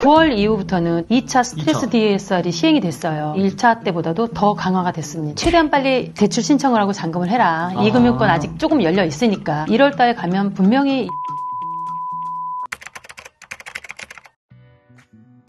9월 이후부터는 2차 스트레스 DSR이 시행이 됐어요. 1차 때보다도 더 강화가 됐습니다. 최대한 빨리 대출 신청을 하고 잔금을 해라. 이 금융권 아직 조금 열려 있으니까 1월 달에 가면 분명히.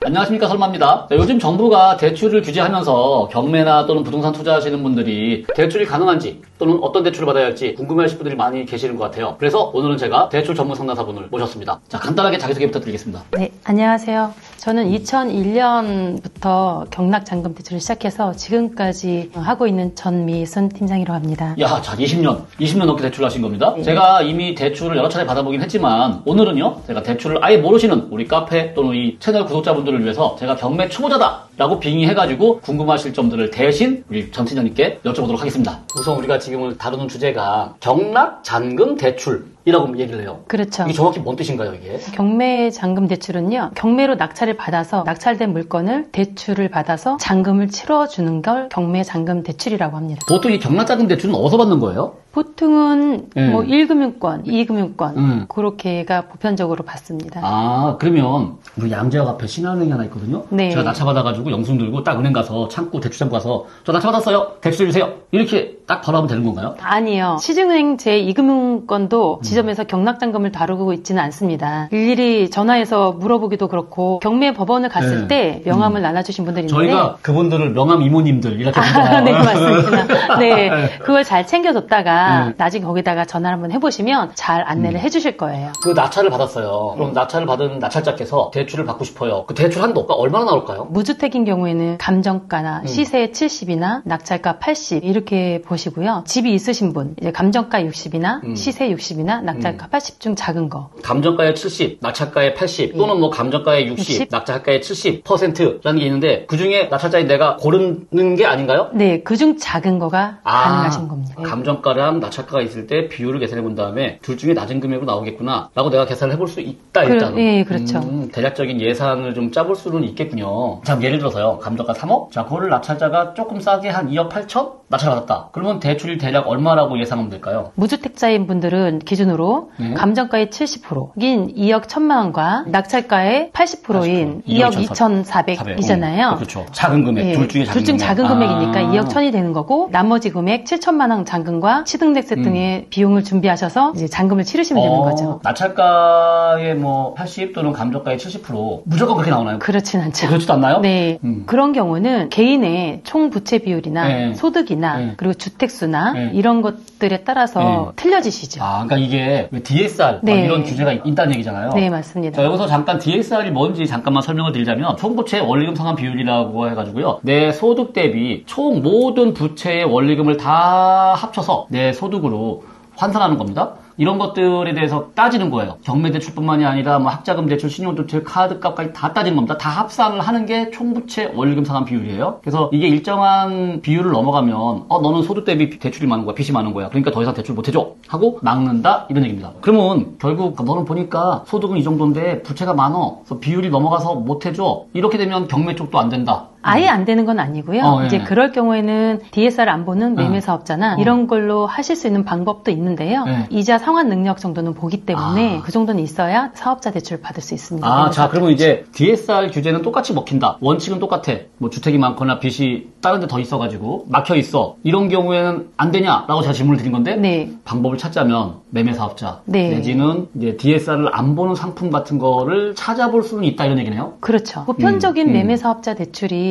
안녕하십니까, 설마입니다. 요즘 정부가 대출을 규제하면서 경매나 또는 부동산 투자하시는 분들이 대출이 가능한지 또는 어떤 대출을 받아야 할지 궁금해하실 분들이 많이 계시는 것 같아요. 그래서 오늘은 제가 대출 전문 상담사분을 모셨습니다. 자, 간단하게 자기소개 부탁드리겠습니다. 네, 안녕하세요. 저는 2001년부터 경락잔금 대출을 시작해서 지금까지 하고 있는 전미순 팀장이라고 합니다. 야, 자, 20년 넘게 대출을 하신 겁니다. 네. 제가 이미 대출을 여러 차례 받아보긴 했지만 오늘은요, 제가 대출을 아예 모르시는 우리 카페 또는 이 채널 구독자분들을 위해서 제가 경매 초보자다 라고 빙의해가지고 궁금하실 점들을 대신 우리 전 팀장님께 여쭤보도록 하겠습니다. 우선 우리가 지금 오늘 다루는 주제가 경락잔금 대출이라고 얘기를 해요. 그렇죠. 이게 정확히 뭔 뜻인가요, 이게? 경매 잔금 대출은요, 경매로 낙찰을 받아서 낙찰된 물건을 대출을 받아서 잔금을 치러주는 걸 경매 잔금 대출이라고 합니다. 보통 이 경락잔금 대출은 어디서 받는 거예요? 보통은 뭐 1금융권, 2금융권 그렇게가 보편적으로 받습니다. 아, 그러면 우리 양재역 앞에 신한은행이 하나 있거든요. 네. 제가 낙찰받아가지고 영수증 들고 딱 은행 가서 창구 대출창구 가서 저 낙찰받았어요. 대출 주세요. 이렇게 딱 바로 하면 되는 건가요? 아니요. 시중은행 제2금융권도 지점에서 경락잔금을 다루고 있지는 않습니다. 일일이 전화해서 물어보기도 그렇고 경매 법원을 갔을 때 명함을 나눠주신 분들이 있는데 저희가 그분들을 명함 이모님들 이렇게 부르잖아요. 네, 맞습니다. 네, 그걸 잘 챙겨뒀다가 나중에 거기다가 전화를 한번 해보시면 잘 안내를 해주실 거예요. 그 낙찰을 받았어요. 그럼 낙찰을 받은 낙찰자께서 대출을 받고 싶어요. 그 대출 한도가 얼마나 나올까요? 무주택인 경우에는 감정가나 시세 70이나 낙찰가 80 이렇게 보시고요. 집이 있으신 분 이제 감정가 60이나 시세 60이나 낙찰가 80 중 작은 거. 감정가의 70, 낙찰가의 80 또는 뭐 감정가의 60, 낙찰가의 70%라는 게 있는데 그 중에 낙찰자인 내가 고르는 게 아닌가요? 네, 그중 작은 거가 가능하신 겁니다. 감정가랑 낙찰가가 있을 때 비율을 계산해 본 다음에 둘 중에 낮은 금액으로 나오겠구나 라고 내가 계산을 해볼 수 있다 일단. 네, 그렇죠. 대략적인 예산을 좀 짜볼 수는 있겠군요. 자, 예를 들어서요. 감정가 3억? 자, 그거를 낙찰자가 조금 싸게 한 2억 8천? 낙찰받았다. 그러면 대출이 대략 얼마라고 예상하면 될까요? 무주택자인 분들은 기준으로 감정가의 70%인 2억 1천만 원과 낙찰가의 80%인 2억 2,400이잖아요. 그렇죠. 작은 금액. 둘 중에 둘 중 작은 금액이니까 2억 1천이 되는 거고 나머지 금액 7천만 원 잔금과 취등록세 등의 비용을 준비하셔서 이제 잔금을 치르시면 되는 거죠. 낙찰가의 뭐 80 또는 감정가의 70% 무조건 그렇게 나오나요? 그렇진 않죠. 그렇지도 않나요? 네. 그런 경우는 개인의 총 부채 비율이나 소득이나 그리고 주택수나 이런 것들에 따라서 틀려지시죠. 아, 그러니까 이게 DSR 이런 규제가 있다는 얘기잖아요. 네, 맞습니다. 자, 여기서 잠깐 DSR이 뭔지 잠깐만 설명을 드리자면 총부채 원리금 상환 비율이라고 해가지고요. 내 소득 대비 총 모든 부채의 원리금을 다 합쳐서 내 소득으로 환산하는 겁니다. 이런 것들에 대해서 따지는 거예요. 경매대출뿐만이 아니라 뭐 학자금 대출, 신용대출, 카드값까지 다 따지는 겁니다. 다 합산을 하는 게 총부채 원리금 상환 비율이에요. 그래서 이게 일정한 비율을 넘어가면 너는 소득 대비 대출이 많은 거야, 빚이 많은 거야. 그러니까 더 이상 대출 못 해줘 하고 막는다 이런 얘기입니다. 그러면 결국 너는 보니까 소득은 이 정도인데 부채가 많어. 그래서 비율이 넘어가서 못 해줘. 이렇게 되면 경매 쪽도 안 된다. 아예 안 되는 건 아니고요. 이제 그럴 경우에는 DSR 안 보는 매매사업자나 이런 걸로 하실 수 있는 방법도 있는데요. 이자 상환 능력 정도는 보기 때문에 그 정도는 있어야 사업자 대출을 받을 수 있습니다. 자, 그러면 이제 DSR 규제는 똑같이 먹힌다. 원칙은 똑같아. 뭐 주택이 많거나 빚이 다른 데 더 있어가지고 막혀 있어. 이런 경우에는 안 되냐라고 제가 질문을 드린 건데 방법을 찾자면 매매사업자 내지는 이제 DSR을 안 보는 상품 같은 거를 찾아볼 수는 있다 이런 얘기네요. 그렇죠. 보편적인 매매사업자 대출이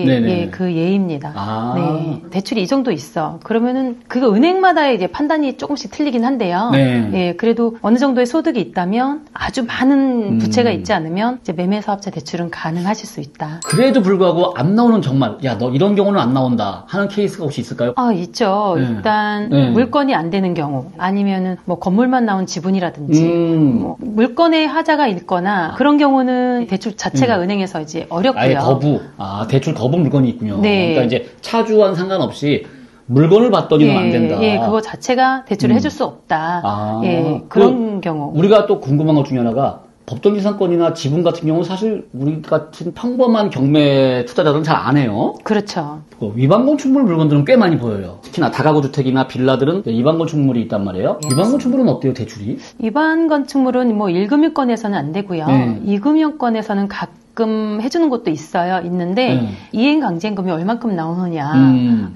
그 예입니다. 네. 대출이 이 정도 있어. 그러면은 그거 은행마다 이제 판단이 조금씩 틀리긴 한데요. 그래도 어느 정도의 소득이 있다면 아주 많은 부채가 있지 않으면 이제 매매사업자 대출은 가능하실 수 있다. 그래도 불구하고 안 나오는 정말 야, 너 이런 경우는 안 나온다 하는 케이스가 혹시 있을까요? 있죠. 일단 물건이 안 되는 경우 아니면은 뭐 건물만 나온 지분이라든지 뭐 물건에 하자가 있거나 그런 경우는 대출 자체가 은행에서 이제 어렵고요. 아예 거부. 대출 거부 물건이 있군요. 그러니까 이제 차주와는 상관없이 물건을 받더니는 안 된다. 그거 자체가 대출을 해줄 수 없다. 그런 경우. 우리가 또 궁금한 것 중에 하나가 법정지상권이나 지분 같은 경우는 사실 우리 같은 평범한 경매 투자자들은 잘 안 해요. 그렇죠. 위반 건축물 물건들은 꽤 많이 보여요. 특히나 다가구 주택이나 빌라들은 위반 건축물이 있단 말이에요. 위반 건축물은 어때요, 대출이? 위반 건축물은 뭐 1금융권에서는 안 되고요. 2금융권에서는 가끔 해주는 곳도 있는데 이행강제임금이 얼만큼 나오느냐,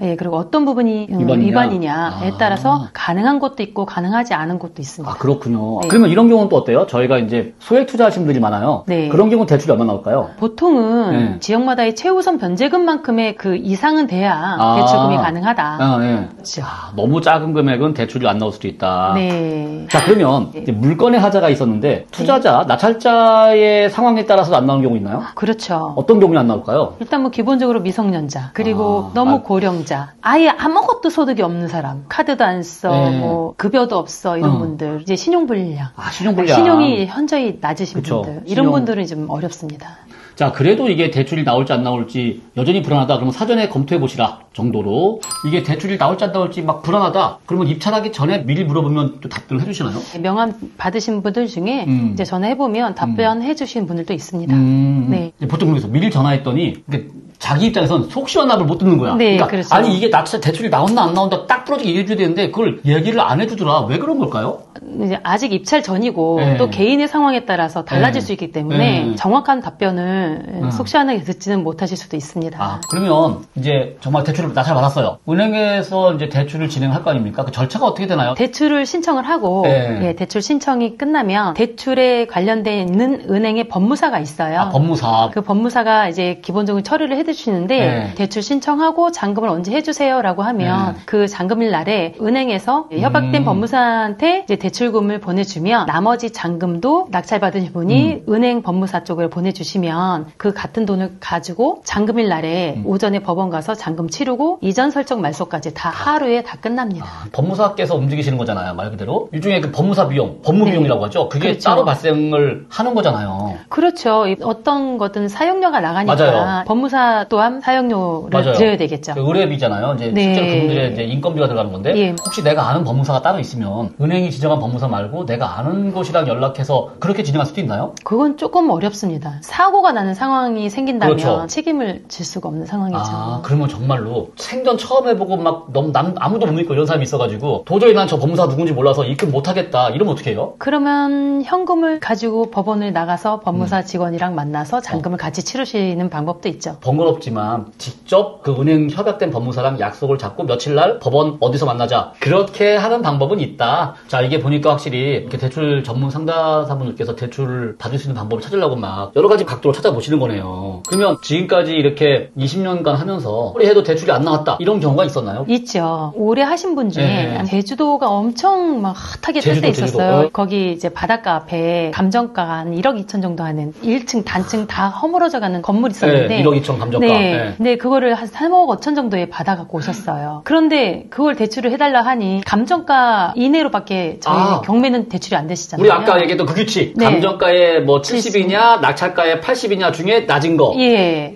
예, 그리고 어떤 부분이 위반이냐에 따라서 가능한 곳도 있고 가능하지 않은 곳도 있습니다. 아, 그렇군요. 네. 그러면 이런 경우는 또 어때요? 저희가 이제 소액 투자하신 분들이 많아요. 네. 그런 경우는 대출이 얼마 나올까요? 보통은 지역마다의 최우선 변제금만큼의 그 이상은 돼야 대출금이 가능하다. 네. 그렇죠. 너무 작은 금액은 대출이 안 나올 수도 있다. 네. 자, 그러면 이제 물건의 하자가 있었는데 투자자, 낙찰자의 상황에 따라서 안 나오는 경우 있나요? 그렇죠. 어떤 경우는 안 나올까요? 일단 뭐 기본적으로 미성년자, 그리고 너무 고령자, 아예 아무것도 소득이 없는 사람, 카드도 안 써, 뭐 급여도 없어 이런 분들, 이제 신용불량. 신용불량. 신용이 현저히 낮으신 분들, 이런 분들은 좀 어렵습니다. 자, 그래도 이게 대출이 나올지 안 나올지 여전히 불안하다. 그러면 사전에 검토해 보시라 정도로. 이게 대출이 나올지 안 나올지 막 불안하다. 그러면 입찰하기 전에 미리 물어보면 또 답변을 해주시나요? 명함 받으신 분들 중에 이제 전화해보면 답변해 주신 분들도 있습니다. 네. 보통 그래서 미리 전화했더니 자기 입장에서는 속 시원한 답을 못 듣는 거야. 네, 그러니까 그렇죠. 아니 이게 나 진짜 대출이 나온다 안 나온다 딱 부러지게 얘기해줘야 되는데 그걸 얘기를 안 해주더라. 왜 그런 걸까요? 이제 아직 입찰 전이고 또 개인의 상황에 따라서 달라질 수 있기 때문에 정확한 답변을 속 시원하게 듣지는 못하실 수도 있습니다. 그러면 이제 정말 대출을 낙찰 받았어요. 은행에서 이제 대출을 진행할 거 아닙니까? 그 절차가 어떻게 되나요? 대출을 신청을 하고 대출 신청이 끝나면 대출에 관련돼 있는 은행의 법무사가 있어요. 법무사. 그 법무사가 이제 기본적으로 처리를 해주시는데 대출 신청하고 잔금을 언제 해주세요라고 하면 그 잔금일 날에 은행에서 협약된 법무사한테 이제 대출금을 보내주면 나머지 잔금도 낙찰받으신 분이 은행 법무사 쪽을 보내주시면 그 같은 돈을 가지고 잔금일 날에 오전에 법원 가서 잔금 치르고 이전 설정 말소까지 다 하루에 다 끝납니다. 법무사께서 움직이시는 거잖아요, 말 그대로. 일종의 그 법무사 비용, 법무 비용이라고 하죠. 그게 그렇죠. 따로 발생을 하는 거잖아요. 그렇죠. 어떤 것든 사용료가 나가니까 맞아요. 법무사 또한 사용료를 드려야 되겠죠. 의뢰비잖아요. 이제 실제로 그분들의 이제 인건비가 들어가는 건데 혹시 내가 아는 법무사가 따로 있으면 은행이 지정한 법무사 말고 내가 아는 곳이랑 연락해서 그렇게 진행할 수도 있나요? 그건 조금 어렵습니다. 사고가 나는 상황이 생긴다면 그렇죠. 책임을 질 수가 없는 상황이죠. 그러면 정말로 생전 처음 해보고 막 너무 아무도 못 믿고 이런 사람이 있어가지고 도저히 난 저 법무사 누군지 몰라서 입금 못하겠다 이러면 어떻게 해요? 그러면 현금을 가지고 법원을 나가서 법무사 직원이랑 만나서 잔금을 같이 치르시는 방법도 있죠. 번거롭지만 직접 그 은행 협약된 법무사랑 약속을 잡고 며칠 날 법원 어디서 만나자 그렇게 하는 방법은 있다. 자, 이게 보니까 확실히 이렇게 대출 전문 상담사분들께서 대출을 받을 수 있는 방법을 찾으려고 막 여러 가지 각도로 찾아보시는 거네요. 그러면 지금까지 이렇게 20년간 하면서 올해 해도 대출이 안 나왔다 이런 경우가 있었나요? 있죠. 올해 하신 분 중에 제주도가 엄청 막 핫하게 뜰 때 있었어요. 거기 이제 바닷가 앞에 감정가가 한 1억 2천 정도 하는 1층 단층 다 허물어져가는 건물이 있었는데 1억 2천 감정가. 근데 그거를 한 3억 5천 정도에 받아갖고 오셨어요. 그런데 그걸 대출을 해달라 하니 감정가 이내로밖에 저희 경매는 대출이 안 되시잖아요. 우리 아까 얘기했던 그 규칙. 감정가에 뭐 70이냐 낙찰가에 80이냐 중에 낮은 거.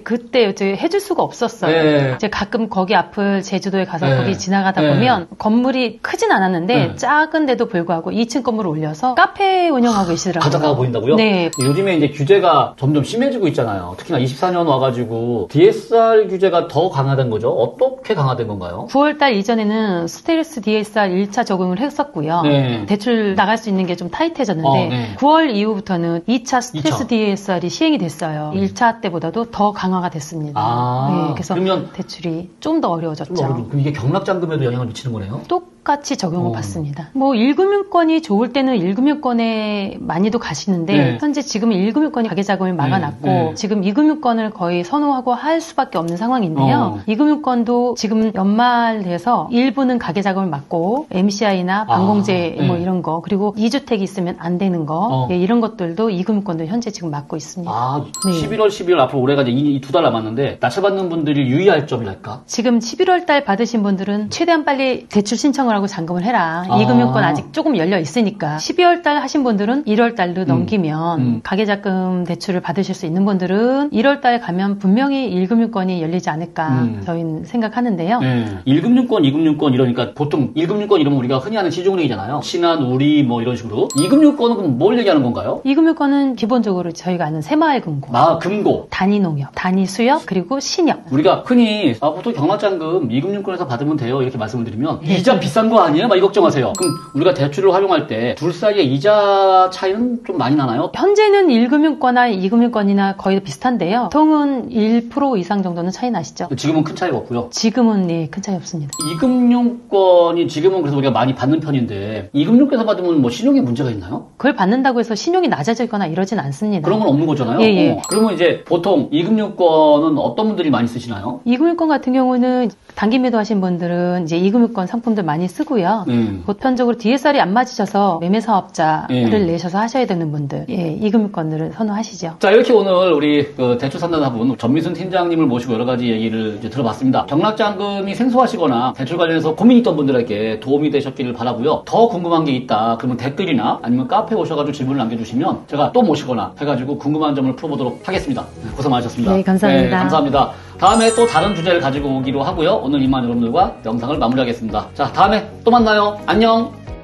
그때 해줄 수가 없었어요. 이제 가끔 거기 앞을 제주도에 가서 거기 지나가다 보면 건물이 크진 않았는데 작은데도 불구하고 2층 건물을 올려서 카페 운영하고 계시더라고요. 가정가가 보인다고요? 네. 요즘에 이제 규제가 점점 심해지고 있잖아요. 특히나 24년 와가지고 DSR 규제가 더 강화된 거죠. 어떻게 강화된 건가요? 9월달 이전에는 스텔스 DSR 1차 적용을 했었고요. 대출 나갈 수 있는 게 좀 타이트해졌는데 9월 이후부터는 2차 스텔스 DSR이 시행이 됐어요. 1차 때보다도 더 강화가 됐습니다. 그래서 그러면 대출이 좀 더 어려워졌죠. 그럼 이게 경락잔금에도 영향을 미치는 거네요? 똑같이 적용을 받습니다. 뭐 1금융권이 좋을 때는 1금융권에 많이도 가시는데 현재 지금 1금융권이 가계자금을 막아놨고 지금 2금융권을 거의 선호하고 할 수밖에 없는 상황인데요. 2금융권도 지금 연말 돼서 일부는 가계자금을 막고 MCI나 방공제 뭐 이런 거 그리고 2주택이 있으면 안 되는 거 이런 것들도 2금융권도 현재 지금 막고 있습니다. 11월, 12월 앞으로 올해가 이제 이 2달 남았는데 낙찰받는 분들이 유의할 점이랄까? 지금 11월 달 받으신 분들은 최대한 빨리 대출 신청을 하고 잔금을 해라. 2금융권 아직 조금 열려 있으니까 12월 달 하신 분들은 1월 달로 넘기면 가계자금 대출을 받으실 수 있는 분들은 1월 달 가면 분명히 상황에 1금융권이 열리지 않을까 저희는 생각하는데요. 1금융권, 2금융권 이러니까 보통 1금융권 이러면 우리가 흔히 하는 시중은행이잖아요. 신한, 우리 뭐 이런 식으로. 2금융권은 그럼 뭘 얘기하는 건가요? 2금융권은 기본적으로 저희가 아는 새마을금고, 금고, 단위농협, 단위수협, 그리고 신협. 우리가 흔히 보통 경락잔금 2금융권에서 받으면 돼요 이렇게 말씀을 드리면 이자 비싼 거 아니에요? 막 이 걱정하세요. 그럼 우리가 대출을 활용할 때 둘 사이의 이자 차이는 좀 많이 나나요? 현재는 1금융권이나 2금융권이나 거의 비슷한데요. 보통은 1% 이상 정도는 차이 나시죠? 지금은 큰 차이가 없고요. 지금은 큰 차이 없습니다. 2금융권이 지금은 그래서 우리가 많이 받는 편인데 2금융권에서 받으면 뭐 신용에 문제가 있나요? 그걸 받는다고 해서 신용이 낮아지거나 이러진 않습니다. 그런 건 없는 거잖아요. 예. 그러면 이제 보통 2금융권은 어떤 분들이 많이 쓰시나요? 2금융권 같은 경우는 단기 매도하신 분들은 이제 2금융권 상품들 많이 쓰고요. 보편적으로 DSR이 안 맞으셔서 매매 사업자를 내셔서 하셔야 되는 분들, 2금융권들을 선호하시죠. 자, 이렇게 오늘 우리 대출 상담사분 전미순 팀장님을 모시고 여러 가지 얘기를 이제 들어봤습니다. 경락잔금이 생소하시거나 대출 관련해서 고민 있던 분들에게 도움이 되셨기를 바라고요. 더 궁금한 게 있다. 그러면 댓글이나 아니면 카페에 오셔가지고 질문을 남겨주시면 제가 또 모시거나 해가지고 궁금한 점을 풀어보도록 하겠습니다. 고생 많으셨습니다. 네, 감사합니다. 네, 감사합니다. 다음에 또 다른 주제를 가지고 오기로 하고요. 오늘 이만 여러분들과 영상을 마무리하겠습니다. 자, 다음에 또 만나요. 안녕!